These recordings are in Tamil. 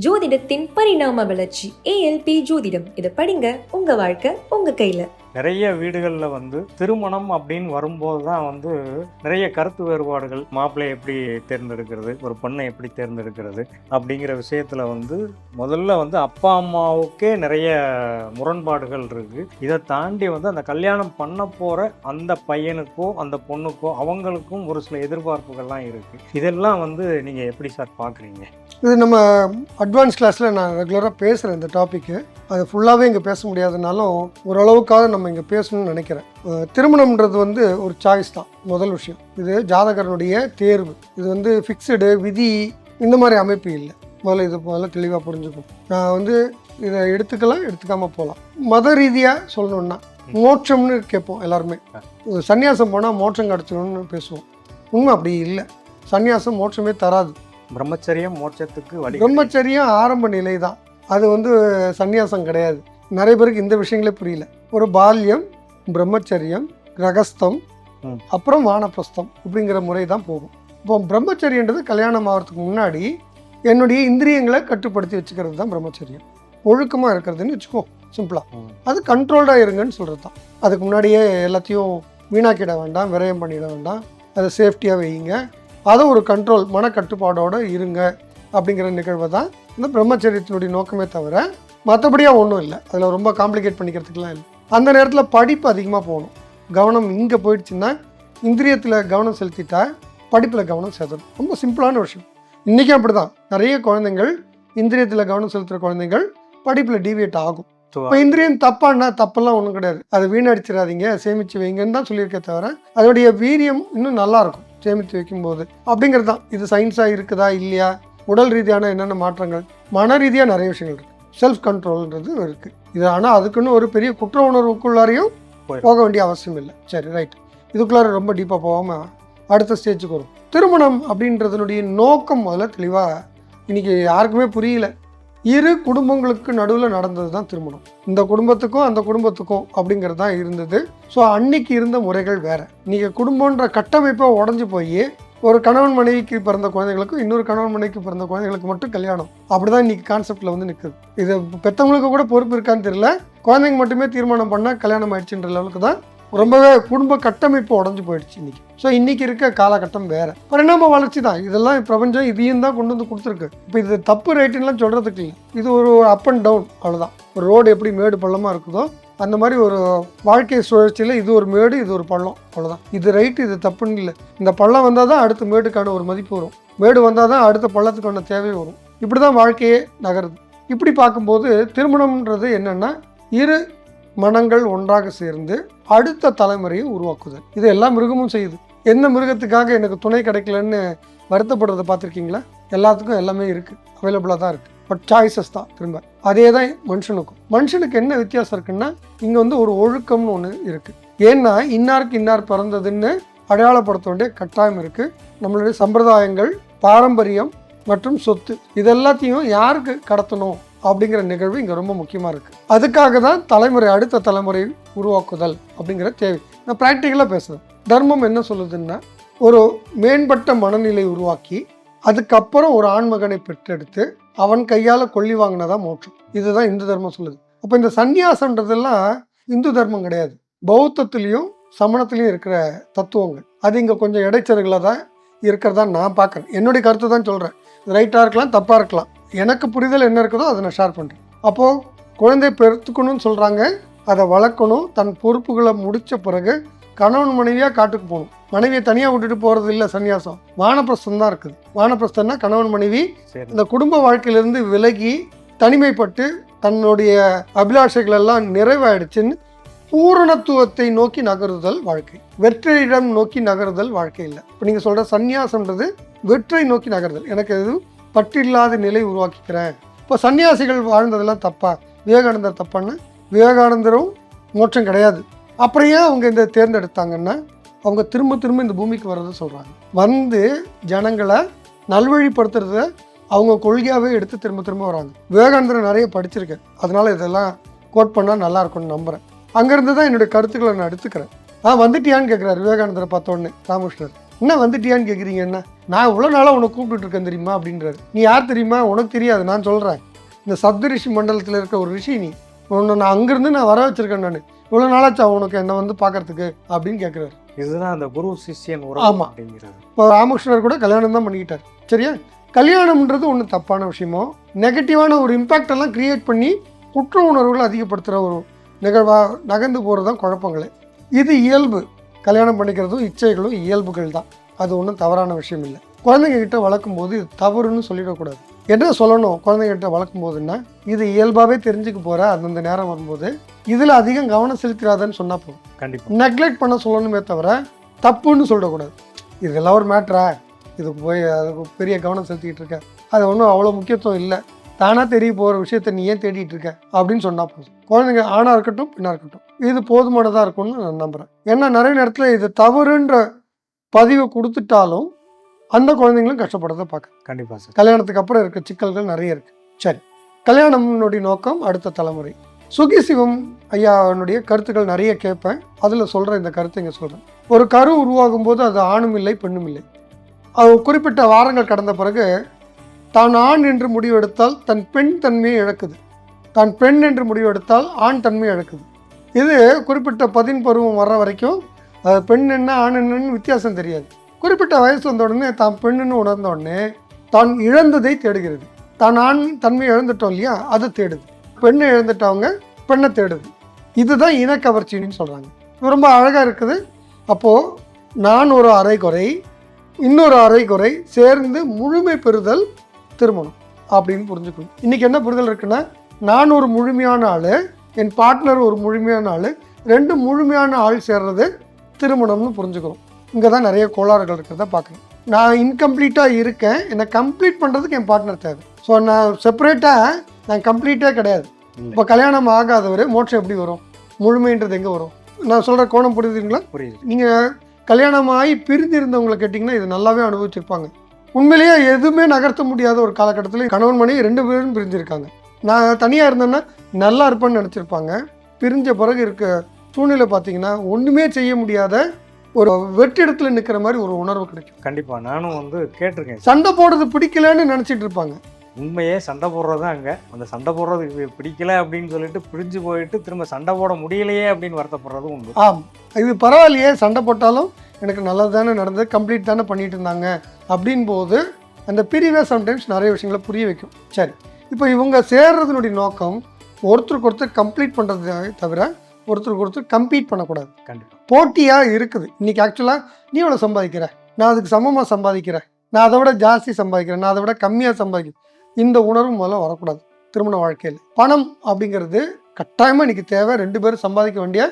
ஜோதிடத்தின் பரிணாம வளர்ச்சி ALP ஜோதிடம். இதை படிங்க, உங்க வாழ்க்கை உங்க கையில. நிறைய வீடுகளில் திருமணம் அப்படின்னு வரும்போது தான் நிறைய கருத்து வேறுபாடுகள், மாப்பிள்ளையை எப்படி தேர்ந்தெடுக்கிறது, ஒரு பொண்ணை எப்படி தேர்ந்தெடுக்கிறது அப்படிங்கிற விஷயத்தில் முதல்ல அப்பா அம்மாவுக்கே நிறைய முரண்பாடுகள் இருக்குது. இதை தாண்டி அந்த கல்யாணம் பண்ண போகிற அந்த பையனுக்கோ அந்த பொண்ணுக்கோ அவங்களுக்கும் ஒரு சில எதிர்பார்ப்புகள்லாம் இருக்குது. இதெல்லாம் நீங்கள் எப்படி சார் பார்க்குறீங்க? இது நம்ம அட்வான்ஸ் கிளாஸில் நான் ரெகுலராக பேசுகிறேன் இந்த டாப்பிக்கு. அது ஃபுல்லாகவே இங்கே பேச முடியாதனாலும் ஓரளவுக்காக நம்ம இங்கே பேசணும்னு நினைக்கிறேன். திருமணம்ன்றது ஒரு சாய்ஸ் தான் முதல் விஷயம். இது ஜாதகரனுடைய தேர்வு. இது ஃபிக்ஸடு விதி இந்த மாதிரி அமைப்பு இல்லை. முதல்ல தெளிவாக புரிஞ்சுக்கும். நான் இதை எடுத்துக்கலாம், எடுத்துக்காமல் போகலாம். மத ரீதியாக சொல்லணுன்னா மோட்சம்னு கேட்போம் எல்லாருமே. சன்னியாசம் போனால் மோட்சம் கிடச்சிடும்னு பேசுவோம். உண்மை அப்படி இல்லை. சன்னியாசம் மோட்சமே தராது. பிரம்மச்சரியம் மோட்சத்துக்கு வழி. பிரம்மச்சரியம் ஆரம்ப நிலை தான். அது சன்னியாசம் கிடையாது. நிறைய பேருக்கு இந்த விஷயங்களே புரியல. ஒரு பால்யம், பிரம்மச்சரியம், கிரகஸ்தம், அப்புறம் வானப்பிரஸ்தம் இப்படிங்கிற முறை தான் போகும். இப்போ பிரம்மச்சரியன்றது கல்யாணம் ஆகிறதுக்கு முன்னாடி என்னுடைய இந்திரியங்களை கட்டுப்படுத்தி வச்சுக்கிறது தான் பிரம்மச்சரியம். ஒழுக்கமாக இருக்கிறதுன்னு வச்சுக்கோ, சிம்பிளாக. அது கண்ட்ரோல்டாக இருங்கன்னு சொல்கிறது தான். அதுக்கு முன்னாடியே எல்லாத்தையும் வீணாக்கிட வேண்டாம், விரயம் பண்ணிட வேண்டாம், அதை சேஃப்டியாக வையுங்க, அதை ஒரு கண்ட்ரோல் மனக்கட்டுப்பாடோடு இருங்க அப்படிங்கிற நிகழ்வை தான் இந்த பிரம்மச்சரியத்தினுடைய நோக்கமே தவிர மற்றபடியாக ஒன்றும் இல்லை. அதில் ரொம்ப காம்ப்ளிகேட் பண்ணிக்கிறதுக்கெலாம் இல்லை. அந்த நேரத்தில் படிப்பு அதிகமாக போகணும். கவனம் இங்கே போயிடுச்சுன்னா இந்திரியத்தில் கவனம் செலுத்திட்டா படிப்பில் கவனம் செலுத்தணும். ரொம்ப சிம்பிளான விஷயம். இன்றைக்கி அப்படி தான் நிறைய குழந்தைங்கள் இந்திரியத்தில் கவனம் செலுத்துகிற குழந்தைகள் படிப்பில் டீவியேட் ஆகும். இப்போ இந்திரியம் தப்பான்னா தப்பெல்லாம் ஒன்றும் கிடையாது. அதை வீணடிச்சிடாதீங்க, சேமித்து வைங்கன்னு தான் சொல்லியிருக்கே தவிர அதோடைய வீரியம் இன்னும் நல்லாயிருக்கும் சேமித்து வைக்கும்போது அப்படிங்கிறது தான். இது சயின்ஸாக இருக்குதா இல்லையா, உடல் ரீதியான என்னென்ன மாற்றங்கள், மன ரீதியாக நிறைய விஷயங்கள் இருக்குது. செல்ஃப் கண்ட்ரோல்ன்றது இருக்குது. இது ஆனால் அதுக்குன்னு ஒரு பெரிய குற்ற உணர்வுக்குள்ளாரையும் போக வேண்டிய அவசியம் இல்லை. சரி, ரைட். இதுக்குள்ளார ரொம்ப டீப்பாக போகாமல் அடுத்த ஸ்டேஜுக்கு வரும். திருமணம் அப்படின்றதுனுடைய நோக்கம் முதல்ல தெளிவாக இன்றைக்கி யாருக்குமே புரியல. இரு குடும்பங்களுக்கு நடுவில் நடந்தது தான் திருமணம். இந்த குடும்பத்துக்கும் அந்த குடும்பத்துக்கும் அப்படிங்கிறது தான் இருந்தது. ஸோ அன்னைக்கு இருந்த முறைகள் வேறு. நீங்கள் குடும்பன்ற கட்டமைப்பை உடஞ்சி போய் ஒரு கணவன் மனைவிக்கு பிறந்த குழந்தைகளுக்கும் இன்னொரு கணவன் மனைவிக்கு பிறந்த குழந்தைகளுக்கு மட்டும் கல்யாணம் அப்படி தான் இன்றைக்கி கான்செப்டில் நிற்குது. இது பெற்றவங்களுக்கு கூட பொறுப்பு இருக்கான்னு தெரியல. குழந்தைங்க மட்டுமே தீர்மானம் பண்ணால் கல்யாணம் ஆயிடுச்சுன்ற லெவலுக்கு தான் ரொம்பவே குடும்ப கட்டமைப்பு உடஞ்சி போயிடுச்சு இன்றைக்கி. ஸோ இன்றைக்கி இருக்க காலகட்டம் வேறு. பரிணாம வளர்ச்சி தான் இதெல்லாம். பிரபஞ்சம் இதையும் தான் கொண்டு கொடுத்துருக்கு. இப்போ இது தப்பு ரைட்டுலாம் சொல்கிறதுக்கு இல்லை. இது ஒரு அப் அண்ட் டவுன், அவ்வளோதான். ஒரு ரோடு எப்படி மேடு பள்ளமாக இருக்குதோ அந்த மாதிரி ஒரு வாழ்க்கை சுழற்சியில் இது ஒரு மேடு, இது ஒரு பள்ளம், அவ்வளோதான். இது ரைட்டு, இது தப்புன்னு இல்லை. இந்த பள்ளம் வந்தால் தான் அடுத்த மேடுக்கான ஒரு மதிப்பு வரும். மேடு வந்தால் தான் அடுத்த பள்ளத்துக்கான தேவை வரும். இப்படி தான் வாழ்க்கையே நகருது. இப்படி பார்க்கும்போது திருமணம்ன்றது என்னென்னா இரு மனங்கள் ஒன்றாக சேர்ந்து அடுத்த தலைமுறையை உருவாக்குதல். இது எல்லா மிருகமும் செய்யுது. எந்த மிருகத்துக்காக எனக்கு துணை கிடைக்கலன்னு வருத்தப்படுறதை பார்த்துருக்கீங்களா? எல்லாத்துக்கும் எல்லாமே இருக்குது, அவைலபிளாக தான் இருக்குது. பட் சாய்ஸஸ் தான். திரும்ப அதே தான் மனுஷனுக்கும். மனுஷனுக்கு என்ன வித்தியாசம் இருக்குன்னா இங்கே ஒரு ஒழுக்கம்னு ஒன்று இருக்குது. ஏன்னா இன்னாருக்கு இன்னார் பிறந்ததுன்னு அடையாளப்படுத்த வேண்டிய கட்டாயம் இருக்குது. நம்மளுடைய சம்பிரதாயங்கள், பாரம்பரியம் மற்றும் சொத்து இது எல்லாத்தையும் யாருக்கு கடத்தணும் அப்படிங்கிற நிகழ்வு இங்கே ரொம்ப முக்கியமாக இருக்குது. அதுக்காக தான் அடுத்த தலைமுறை உருவாக்குதல் அப்படிங்கிற தேவை. நான் ப்ராக்டிக்கலாக பேசுகிறேன். தர்மம் என்ன சொல்லுதுன்னா ஒரு மேம்பட்ட மனநிலை உருவாக்கி அதுக்கப்புறம் ஒரு ஆண்மகனை பெற்றெடுத்து அவன் கையால் கொள்ளி வாங்கினதான் மோட்சம். இதுதான் இந்து தர்மம் சொல்லுது. அப்போ இந்த சந்நியாசம்ன்றதெல்லாம் இந்து தர்மம் கிடையாது. பௌத்தத்துலேயும் சமணத்துலேயும் இருக்கிற தத்துவங்கள். அது இங்கே கொஞ்சம் இடைச்சல்களாக தான் இருக்கிறதா நான் பார்க்குறேன். என்னுடைய கருத்து தான் சொல்கிறேன். ரைட்டாக இருக்கலாம், தப்பாக இருக்கலாம். எனக்கு புரிதல் என்ன இருக்குதோ அதை நான் ஷேர் பண்ணுறேன். அப்போது குழந்தை பெற்றுக்கணும்னு சொல்கிறாங்க, அதை வளர்க்கணும். தன் பொறுப்புகளை முடித்த பிறகு கணவன் மனைவியாக காட்டுக்கு போகணும். மனைவியை தனியாக விட்டுட்டு போகிறது இல்லை சன்னியாசம். வானப்பிரஸ்தம் தான் இருக்குது. வானப்பிரஸ்தம்னா கணவன் மனைவி இந்த குடும்ப வாழ்க்கையிலேருந்து விலகி தனிமைப்பட்டு தன்னுடைய அபிலாஷைகள் எல்லாம் நிறைவாயிடுச்சுன்னு பூரணத்துவத்தை நோக்கி நகருதல் வாழ்க்கை. வெற்றியிடம் நோக்கி நகருதல் வாழ்க்கை இல்லை. இப்போ நீங்கள் சொல்கிற சன்னியாசம்ன்றது வெற்றி நோக்கி நகருதல். எனக்கு எதுவும் பற்றில்லாத நிலை உருவாக்கிக்கிறேன். இப்போ சன்னியாசிகள் வாழ்ந்ததெல்லாம் தப்பா? விவேகானந்தர் தப்பான்னு? விவேகானந்தரும் மோட்சம் கிடையாது. அப்புறம் ஏன் அவங்க இந்த தேர்ந்தெடுத்தாங்கன்னா அவங்க திரும்ப திரும்ப இந்த பூமிக்கு வர்றதை சொல்கிறாங்க. ஜனங்களை நல்வழிப்படுத்துறத அவங்க கொள்கையாகவே எடுத்து திரும்ப திரும்ப வராங்க. விவேகானந்தரை நிறைய படிச்சிருக்கேன், அதனால் இதெல்லாம் கோட் பண்ணால் நல்லா இருக்கும்னு நம்புகிறேன். அங்கேருந்து தான் என்னுடைய கருத்துக்களை நான் எடுத்துக்கிறேன். வந்துட்டியான்னு கேட்குறாரு விவேகானந்தரை பார்த்தோன்னே ராமகிருஷ்ணர். என்ன வந்துட்டியான்னு கேட்குறீங்க, என்ன நான் இவ்வளோ நாளாக உனக்கு கூப்பிட்டு இருக்கேன் தெரியுமா அப்படின்றாரு. நீ யார் தெரியுமா, உனக்கு தெரியாது, நான் சொல்கிறேன். இந்த சப்த ரிஷி மண்டலத்தில் இருக்க ஒரு ரிஷி, நீ உன்னை நான் அங்கேருந்து நான் வர வச்சிருக்கேன், நான் இவ்வளோ நாளாச்சா உனக்கு என்னை வந்து பார்க்கறதுக்கு அப்படின்னு கேட்குறாரு. இதுதான் அந்த குரு சிஷ்யன் உறவு ஆமா. அப்படிங்கிறது. இப்போ ராமகிருஷ்ணர் கூட கல்யாணம் தான் பண்ணிக்கிட்டார். சரியா, கல்யாணம்ன்றது ஒன்றும் தப்பான விஷயமோ, நெகட்டிவான ஒரு இம்பேக்ட் எல்லாம் கிரியேட் பண்ணி குற்ற உணர்வுகளை அதிகப்படுத்துகிற ஒரு நிகழ்வாக நகர்ந்து போகிறது தான் குழப்பங்களே. இது இயல்பு. கல்யாணம் பண்ணிக்கிறதும் இச்சைகளும் இயல்புகள் தான், அது ஒன்றும் தவறான விஷயம் இல்லை. குழந்தைங்க கிட்ட வளர்க்கும் போது இது தவறுன்னு சொல்லிடக்கூடாது. என்ன சொல்லணும் குழந்தைங்க கிட்ட வளர்க்கும் போதுன்னா, இது இயல்பாகவே தெரிஞ்சுக்க போகிற அந்தந்த நேரம் வரும்போது இதில் அதிகம் கவனம் செலுத்திடாதன்னு சொன்னால் போதும். கண்டிப்பாக நெக்லெக்ட் பண்ண சொல்லணுமே தவிர தப்புன்னு சொல்லிடக்கூடாது. இதெல்லாம் ஒரு மேட்ரா, இதுக்கு போய் அதுக்கு பெரிய கவனம் செலுத்திக்கிட்டு இருக்க, அது ஒன்றும் அவ்வளோ முக்கியத்துவம் இல்லை, தானாக தெரிய போகிற விஷயத்த நீ ஏன் தேடிட்டு இருக்க அப்படின்னு சொன்னால் போதும். குழந்தைங்க ஆணாக இருக்கட்டும் பெண்ணாக இருக்கட்டும் இது போதுமானதாக இருக்கும்னு நான் நம்புகிறேன். ஏன்னா நிறைய நேரத்தில் இது தவறுன்ற பதிவை கொடுத்துட்டாலும் அந்த குழந்தைங்களும் கஷ்டப்படுறதை பார்க்க. கண்டிப்பாக சார். கல்யாணத்துக்கு அப்புறம் இருக்க சிக்கல்கள் நிறைய இருக்குது. சரி, கல்யாணம்னுடைய நோக்கம் அடுத்த தலைமுறை. சுகி சிவம் ஐயாவுடைய கருத்துக்கள் நிறைய கேட்பேன், அதில் சொல்கிற இந்த கருத்தை இங்கே சொல்கிறேன். ஒரு கரு உருவாகும் போது அது ஆணும் இல்லை பெண்ணும் இல்லை. அது குறிப்பிட்ட வாரங்கள் கடந்த பிறகு தான் ஆண் என்று முடிவெடுத்தால் தன் பெண் தன்மையை இழக்குது, தான் பெண் என்று முடிவெடுத்தால் ஆண் தன்மையை இழக்குது. இது குறிப்பிட்ட 10 பருவம் வர்ற வரைக்கும் அது பெண் என்ன ஆண் என்னன்னு வித்தியாசம் தெரியாது. குறிப்பிட்ட வயசு வந்த உடனே தான் பெண்ணுன்னு உணர்ந்த உடனே தான் இழந்ததை தேடுகிறது. தான் ஆண் தன்மையை இழந்துட்டோம் இல்லையா, அதை தேடுது. பெண்ணை இழந்துட்டவங்க பெண்ணை தேடுது. இதுதான் இனக்கவர்ச்சின்னு சொல்கிறாங்க. ரொம்ப அழகாக இருக்குது. அப்போது நான் ஒரு அரைகுறை, இன்னொரு அரைகுறை சேர்ந்து முழுமை பெறுதல் திருமணம் அப்படின்னு புரிஞ்சுக்கணும். இன்றைக்கி என்ன புரிதல் இருக்குன்னா, நான் ஒரு முழுமையான ஆள், என் பார்ட்னர் ஒரு முழுமையான ஆள், 2 முழுமையான ஆள் சேர்றது திருமணம்னு புரிஞ்சுக்கணும். இங்கே தான் நிறைய கோளாறுகள் இருக்கிறத பார்க்கணும். நான் இன்கம்ப்ளீட்டாக இருக்கேன், என்னை கம்ப்ளீட் பண்ணுறதுக்கு என் பார்ட்னர் தேவை. ஸோ நான் செப்பரேட்டாக நான் கம்ப்ளீட்டாக கிடையாது. இப்போ கல்யாணம் ஆகாதவர் மோட்சம் எப்படி வரும், முழுமைன்றது எங்கே வரும்? நான் சொல்கிற கோணம் புரியுதுங்களா? புரியுது. நீங்கள் கல்யாணமாகி பிரிஞ்சிருந்தவங்களை கேட்டிங்கன்னா இது நல்லாவே அனுபவிச்சிருப்பாங்க. உண்மையிலேயே எதுவுமே நகர்த்த முடியாத ஒரு காலகட்டத்தில் கணவன் மனைவி 2 பேரும் பிரிஞ்சிருக்காங்க. நான் தனியாக இருந்தேன்னா நல்லா இருப்பேன்னு நினச்சிருப்பாங்க. பிரிஞ்ச பிறகு இருக்க சூழ்நிலை பார்த்தீங்கன்னா ஒன்றுமே செய்ய முடியாத ஒரு வெற்றிடத்தில் நிற்கிற மாதிரி ஒரு உணர்வு கிடைக்கும். கண்டிப்பாக நானும் வந்து கேட்டிருக்கேன். சண்டை போடுறது பிடிக்கலன்னு நினச்சிட்டு இருப்பாங்க. உண்மையே சண்டை போடுறது தான் அங்கே. அந்த சண்டை போடுறது பிடிக்கல அப்படின்னு சொல்லிட்டு பிரிஞ்சு போயிட்டு திரும்ப சண்டை போட முடியலையே அப்படின்னு வருத்தப்படுறதும் உண்டு. ஆம், இது பரவாயில்லையே, சண்டை போட்டாலும் எனக்கு நல்லது தானே நடந்தது, கம்ப்ளீட் தானே பண்ணிட்டு இருந்தாங்க அப்படின் போது அந்த பிரிவை சம்டைம்ஸ் நிறைய விஷயங்களை புரிய வைக்கும். சரி, இப்போ இவங்க சேர்றதுனுடைய நோக்கம் ஒருத்தருக்கு ஒருத்தர் கம்ப்ளீட் பண்ணுறது தவிர ஒருத்தருக்கு ஒருத்தர் கம்பீட் பண்ணக்கூடாது. கண்டிப்பாக போட்டியாக இருக்குது. இன்றைக்கி ஆக்சுவலாக நீ எவ்வளோ சம்பாதிக்கிற, நான் அதுக்கு சமமாக சம்பாதிக்கிறேன், நான் அதை விட ஜாஸ்தி சம்பாதிக்கிறேன், நான் அதை விட கம்மியாக சம்பாதிக்கிறேன், இந்த உணர்வு முதல்ல வரக்கூடாது திருமண வாழ்க்கையில். பணம் அப்படிங்கிறது கட்டாயமாக இன்றைக்கி தேவை, 2 பேரும் சம்பாதிக்க வேண்டிய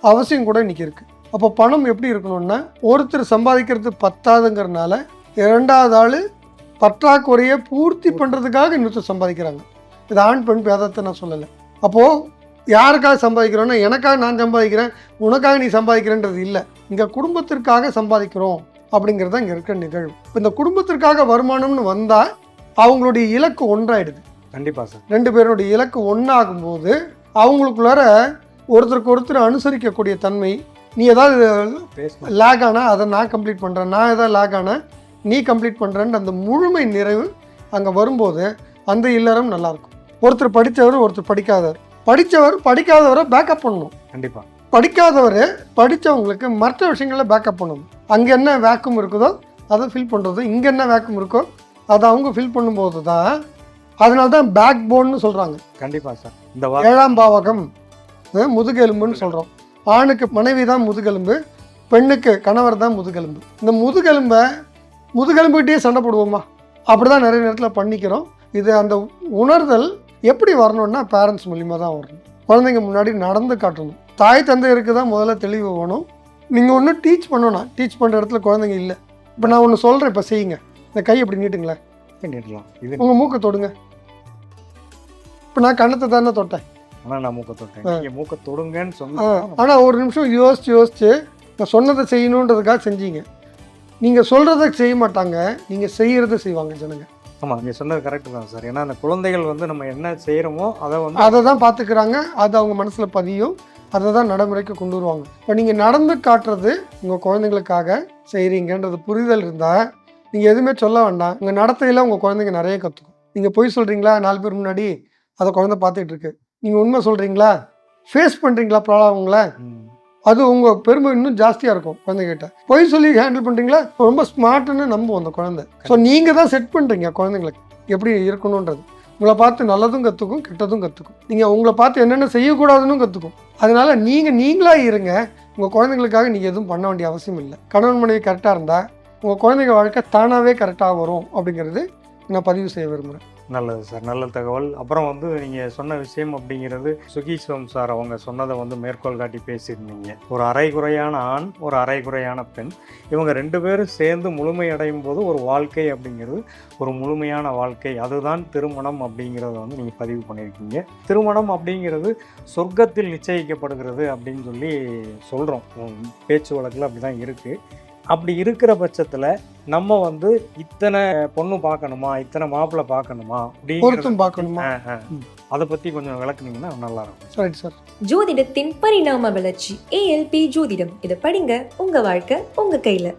அவசியம் கூட இன்றைக்கி இருக்குது. அப்போ பணம் எப்படி இருக்கணும்னா, ஒருத்தர் சம்பாதிக்கிறது பத்தாதுங்கிறதுனால 2வது ஆள் பற்றாக்குறையை பூர்த்தி பண்ணுறதுக்காக இன்னொருத்தர் சம்பாதிக்கிறாங்க. இது ஆண் பெண் பேதத்தை நான் சொல்லலை. அப்போது யாருக்காக சம்பாதிக்கிறோன்னா, எனக்காக நான் சம்பாதிக்கிறேன், உனக்காக நீ சம்பாதிக்கிறேன்றது இல்லை. இங்கே குடும்பத்திற்காக சம்பாதிக்கிறோம் அப்படிங்கிறது தான் இங்கே இருக்கிற நிகழ்வு. இப்போ இந்த குடும்பத்திற்காக வருமானம்னு வந்தால் அவங்களுடைய இலக்கு ஒன்றாயிடுது. கண்டிப்பாக சார். 2 பேருடைய இலக்கு ஒன்றாகும்போது அவங்களுக்குள்ளார ஒருத்தருக்கு ஒருத்தர் அனுசரிக்கக்கூடிய தன்மை, நீ ஏதாவது லேக் ஆனால் அதை நான் கம்ப்ளீட் பண்ணுறேன், நான் ஏதாவது லேக் ஆனால் நீ கம்ப்ளீட் பண்ணுறேன்னு அந்த முழுமை நிறைவு அங்கே வரும்போது அந்த இல்லறம் நல்லாயிருக்கும். ஒருத்தர் படித்தவர் ஒருத்தர் படிக்காதவர், படித்தவர் படிக்காதவரை பேக்கப் பண்ணணும். கண்டிப்பாக படிக்காதவர் படித்தவங்களுக்கு மற்ற விஷயங்களில் பேக்கப் பண்ணணும். அங்கே என்ன வேக்கம் இருக்குதோ அதை ஃபில் பண்ணுறது, இங்கே என்ன வேக்கம் இருக்கோ அதை அவங்க ஃபில் பண்ணும்போது தான், அதனால தான் பேக் போன்னு சொல்கிறாங்க. கண்டிப்பாக சார். இந்த 7ஆம் பாவகம் முதுகெலும்புன்னு சொல்கிறோம். ஆணுக்கு மனைவி தான் முதுகெலும்பு, பெண்ணுக்கு கணவர் தான் முதுகெலும்பு. இந்த முதுகெலும்புகிட்டே சண்டை போடுவோமா, அப்படி தான் நிறைய நேரத்தில் பண்ணிக்கிறோம். இது அந்த உணர்தல் எப்படி வரணும்னா பேரண்ட்ஸ் மூலிமா தான் வரணும். குழந்தைங்க முன்னாடி நடந்து காட்டணும். தாய் தந்தையருக்கு தான் முதல்ல தெளிவு வேணும். நீங்கள் ஒன்று டீச் பண்ணணும், டீச் பண்ணுற இடத்துல குழந்தைங்க இல்லை. இப்போ நான் ஒன்று சொல்கிறேன், இப்போ செய்யுங்க. இந்த கை எப்படி நீட்டுங்களேன், நீட்டலாம். இது உங்கள் மூக்கை தொடுங்க. இப்போ நான் கண்ணத்தை தானே தொட்டேன், ஆனால் நான் மூக்கை தொட்டேன், நீங்கள் மூக்கை தொடுங்கன்னு சொன்னேன். ஆனால் ஒரு நிமிஷம் யோசிச்சு நான் சொன்னதை செய்யணுன்றதுக்காக செஞ்சீங்க. நீங்கள் சொல்கிறத செய்ய மாட்டாங்க, நீங்கள் செய்கிறத செய்வாங்க ஜனங்க. ஆமாம், நீங்கள் சொன்னது கரெக்டு தான் சார். ஏன்னா அந்த குழந்தைகள் வந்து நம்ம என்ன செய்கிறோமோ அதை தான் பார்த்துக்கிறாங்க, அது அவங்க மனசில் பதியும். அதை தான் நடைமுறைக்கு கொண்டு வருவாங்க. இப்போ நீங்கள் நடந்து காட்டுறது உங்கள் குழந்தைங்களுக்காக செய்கிறீங்கன்றது புரிதல் இருந்தால் நீங்கள் எதுவுமே சொல்ல வேண்டாம். உங்கள் நடத்தையில் உங்கள் குழந்தைங்க நிறைய கற்றுக்கும். நீங்கள் பொய் சொல்கிறீங்களா 4 பேர் முன்னாடி, அதை குழந்தை பார்த்துட்டு இருக்கு. நீங்கள் உண்மை சொல்கிறீங்களா, ஃபேஸ் பண்ணுறீங்களா ப்ராப்ளம்ங்கள, அது உங்கள் பெருமை இன்னும் ஜாஸ்தியாக இருக்கும் குழந்தைகிட்ட. பொய் சொல்லி ஹேண்டில் பண்ணுறீங்களா, ரொம்ப ஸ்மார்ட்டுன்னு நம்பும் அந்த குழந்தை. ஸோ நீங்கள் தான் செட் பண்ணுறீங்க குழந்தைங்களுக்கு எப்படி இருக்கணுன்றது. உங்களை பார்த்து நல்லதும் கற்றுக்கும், கெட்டதும் கற்றுக்கும். நீங்கள் உங்களை பார்த்து என்னென்ன செய்யக்கூடாதுன்னு கற்றுக்கும். அதனால் நீங்களாக இருங்க. உங்கள் குழந்தைங்களுக்காக நீங்கள் எதுவும் பண்ண வேண்டிய அவசியம் இல்லை. கணவன் மனைவி கரெக்டாக இருந்தால் உங்கள் குழந்தைங்க வாழ்க்கை தானாகவே கரெக்டாக வரும் அப்படிங்கிறது நான் பதிவு செய்ய விரும்புகிறேன். நல்லது சார், நல்ல தகவல். அப்புறம் வந்து நீங்கள் சொன்ன விஷயம் அப்படிங்கிறது சுகீஸ்வம் சார் அவங்க சொன்னதை வந்து மேற்கோள் காட்டி பேசியிருந்தீங்க. ஒரு அரைகுறையான ஆண், ஒரு அரைகுறையான பெண், இவங்க 2 பேரும் சேர்ந்து முழுமையடையும் போது ஒரு வாழ்க்கை அப்படிங்கிறது ஒரு முழுமையான வாழ்க்கை. அதுதான் திருமணம் அப்படிங்கிறத வந்து நீங்கள் பதிவு பண்ணியிருக்கீங்க. திருமணம் அப்படிங்கிறது சொர்க்கத்தில் நிச்சயிக்கப்படுகிறது அப்படின்னு சொல்லி சொல்கிறோம். பேச்சு வழக்கில் அப்படி தான் இருக்குது. அப்படி இருக்கிற பட்சத்தில் நம்ம வந்து இத்தனை பொண்ணு பார்க்கணுமா, இத்தனை மாப்பிள்ளை பார்க்கணுமா, பொருத்தம் பார்க்கணுமா, அதை பற்றி கொஞ்சம் விளக்குனீங்கன்னா நல்லா இருக்கும். சரி சார். ஜோதிடத்தின் பரிணாம வளர்ச்சி ALP ஜோதிடம். இதை படிங்க, உங்க வாழ்க்கை உங்க கையில.